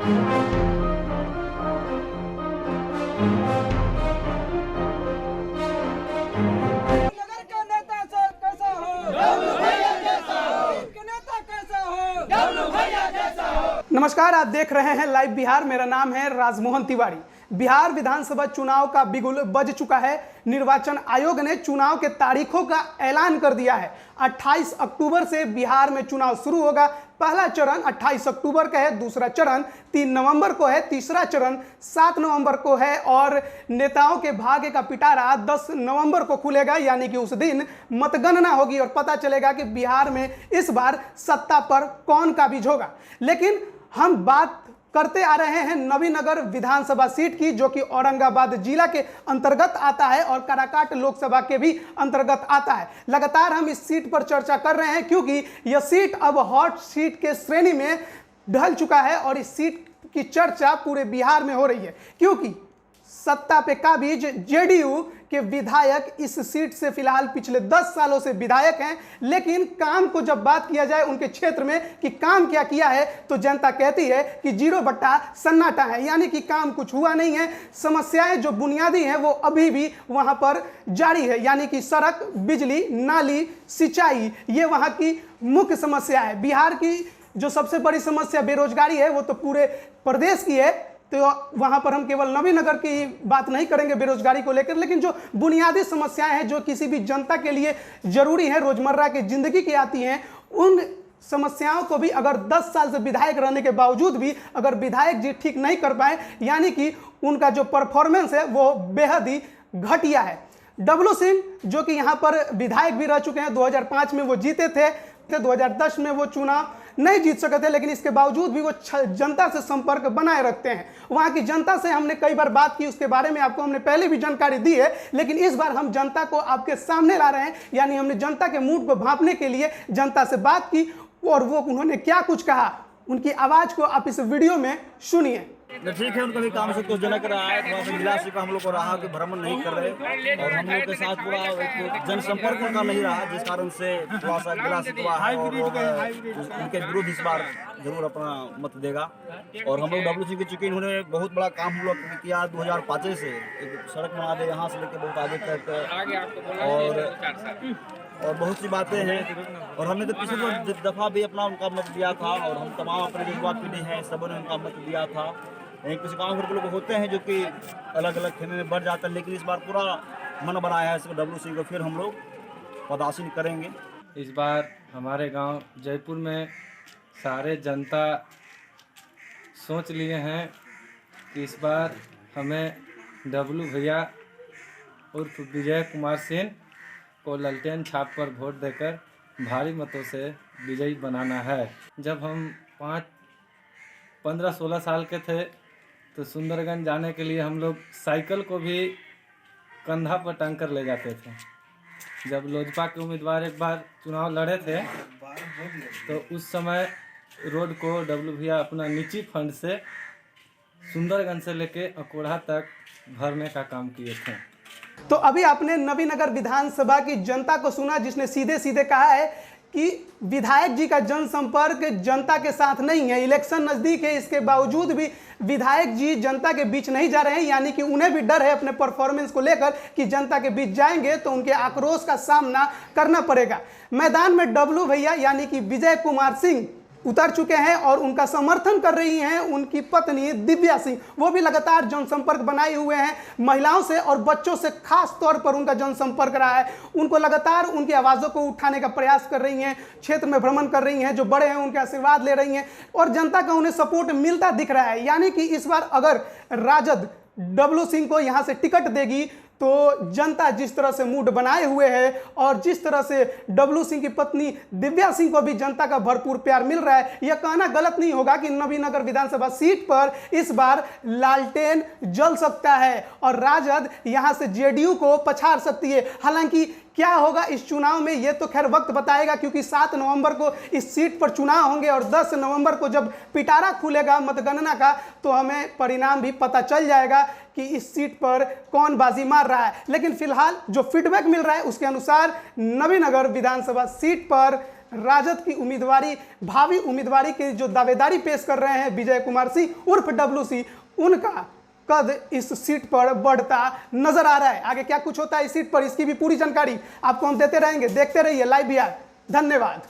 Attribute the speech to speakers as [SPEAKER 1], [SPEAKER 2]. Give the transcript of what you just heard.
[SPEAKER 1] नगर का नेता कैसा हो, डब्लू भैया जैसा हो, नेता कैसा हो, डब्लू भैया जैसा हो।
[SPEAKER 2] नमस्कार, आप देख रहे हैं लाइव बिहार। मेरा नाम है राजमोहन तिवारी। बिहार विधानसभा चुनाव का बिगुल बज चुका है। निर्वाचन आयोग ने चुनाव के तारीखों का ऐलान कर दिया है। 28 अक्टूबर से बिहार में चुनाव शुरू होगा। पहला चरण 28 अक्टूबर का है, दूसरा चरण 3 नवंबर को है, तीसरा चरण 7 नवंबर को है और नेताओं के भाग्य का पिटारा 10 नवंबर को खुलेगा, यानी कि उस दिन मतगणना होगी और पता चलेगा कि बिहार में इस बार सत्ता पर कौन काबिज होगा। लेकिन हम बात करते आ रहे हैं नवीनगर विधानसभा सीट की, जो कि औरंगाबाद जिला के अंतर्गत आता है और काराकाट लोकसभा के भी अंतर्गत आता है। लगातार हम इस सीट पर चर्चा कर रहे हैं क्योंकि यह सीट अब हॉट सीट के श्रेणी में ढल चुका है और इस सीट की चर्चा पूरे बिहार में हो रही है क्योंकि सत्ता पे काबिज जेडीयू के विधायक इस सीट से फिलहाल पिछले 10 सालों से विधायक हैं। लेकिन काम को जब बात किया जाए उनके क्षेत्र में कि काम क्या किया है, तो जनता कहती है कि 0 सन्नाटा है, यानी कि काम कुछ हुआ नहीं है। समस्याएं जो बुनियादी हैं वो अभी भी वहां पर जारी है, यानी कि सड़क, बिजली, नाली, सिंचाई, ये वहां की मुख्य समस्या है। बिहार की जो सबसे बड़ी समस्या बेरोजगारी है वो तो पूरे प्रदेश की है, तो वहां पर हम केवल नवीनगर की बात नहीं करेंगे बेरोजगारी को लेकर, लेकिन जो बुनियादी समस्याएं हैं जो किसी भी जनता के लिए जरूरी है, रोजमर्रा की जिंदगी की आती हैं, उन समस्याओं को भी अगर 10 साल से विधायक रहने के बावजूद भी अगर विधायक जी ठीक नहीं कर पाए, यानी कि उनका जो परफॉर्मेंस है वो बेहद ही घटिया है। डब्लू सिंह जो कि यहाँ पर विधायक भी रह चुके हैं, 2005 में वो जीते थे, 2010 में वो चुनाव नहीं जीत सके थे, लेकिन इसके बावजूद भी वो जनता से संपर्क बनाए रखते हैं। वहाँ की जनता से हमने कई बार बात की, उसके बारे में आपको हमने पहले भी जानकारी दी है, लेकिन इस बार हम जनता को आपके सामने ला रहे हैं, यानी हमने जनता के मूड को भांपने के लिए जनता से बात की और वो उन्होंने क्या कुछ कहा, उनकी आवाज़ को आप इस वीडियो में सुनिए।
[SPEAKER 3] ठीक है, उनका भी काम संतोषजनक रहा है। थोड़ा सा निराश का हम लोग को रहा कि भ्रमण नहीं कर रहे और हम लोग के साथ पूरा जनसंपर्क उनका नहीं रहा, जिस कारण से थोड़ा सा निराश हुआ है और उनके विरुद्ध इस बार जरूर अपना मत देगा। और हम लोग डब्लू सिंह के चुके, इन्होंने बहुत बड़ा काम हम लोग किया 2005 से, एक सड़क बना दे यहाँ से लेकर बहुत आगे तक और बहुत सी बातें हैं। और हमने तो पिछले दफ़ा भी अपना उनका मत दिया था और हम तमाम अपने जो युवा पीढ़ी हैं सबों ने उनका मत दिया था। कुछ गाँव घर के लोग होते हैं जो कि अलग अलग खेमे में बढ़ जाते हैं, लेकिन इस बार पूरा मन बनाया है इसको डब्लू सिंह को फिर हम लोग पदासीन करेंगे।
[SPEAKER 4] इस बार हमारे गांव जयपुर में सारे जनता सोच लिए हैं कि इस बार हमें डब्लू भैया उर्फ विजय कुमार सिंह को ललटेन छाप पर वोट देकर भारी मतों से विजयी बनाना है। जब हम 15-16 साल के थे तो सुंदरगंज जाने के लिए हम लोग साइकिल को भी कंधा पर टांग कर ले जाते थे। जब लोजपा के उम्मीदवार एक बार चुनाव लड़े थे तो उस समय रोड को डब्लू भैया अपना निजी फंड से सुंदरगंज से लेके अकोढ़ा तक भरने का काम किए थे।
[SPEAKER 2] तो अभी आपने नवीनगर विधानसभा की जनता को सुना, जिसने सीधे सीधे कहा है कि विधायक जी का जनसंपर्क जनता के साथ नहीं है। इलेक्शन नज़दीक है, इसके बावजूद भी विधायक जी जनता के बीच नहीं जा रहे हैं, यानी कि उन्हें भी डर है अपने परफॉर्मेंस को लेकर कि जनता के बीच जाएंगे तो उनके आक्रोश का सामना करना पड़ेगा। मैदान में डब्लू भैया यानी कि विजय कुमार सिंह उतर चुके हैं और उनका समर्थन कर रही हैं उनकी पत्नी दिव्या सिंह। वो भी लगातार जनसंपर्क बनाए हुए हैं, महिलाओं से और बच्चों से खास तौर पर उनका जनसंपर्क रहा है। उनको लगातार उनकी आवाज़ों को उठाने का प्रयास कर रही हैं, क्षेत्र में भ्रमण कर रही हैं, जो बड़े हैं उनके आशीर्वाद ले रही हैं और जनता का उन्हें सपोर्ट मिलता दिख रहा है। यानी कि इस बार अगर राजद डब्लू सिंह को यहाँ से टिकट देगी तो जनता जिस तरह से मूड बनाए हुए है और जिस तरह से डब्लू सिंह की पत्नी दिव्या सिंह को भी जनता का भरपूर प्यार मिल रहा है, यह कहना गलत नहीं होगा कि नवीनगर विधानसभा सीट पर इस बार लालटेन जल सकता है और राजद यहां से जेडीयू को पछाड़ सकती है। हालांकि क्या होगा इस चुनाव में ये तो खैर वक्त बताएगा, क्योंकि 7 नवंबर को इस सीट पर चुनाव होंगे और 10 नवंबर को जब पिटारा खुलेगा मतगणना का तो हमें परिणाम भी पता चल जाएगा कि इस सीट पर कौन बाजी मार रहा है। लेकिन फिलहाल जो फीडबैक मिल रहा है उसके अनुसार नवीनगर विधानसभा सीट पर राजद की उम्मीदवारी, भावी उम्मीदवारी की जो दावेदारी पेश कर रहे हैं विजय कुमार सिंह उर्फ WC, उनका कद इस सीट पर बढ़ता नजर आ रहा है। आगे क्या कुछ होता है इस सीट पर, इसकी भी पूरी जानकारी आपको हम देते रहेंगे। देखते रहिए लाइव बिहार। धन्यवाद।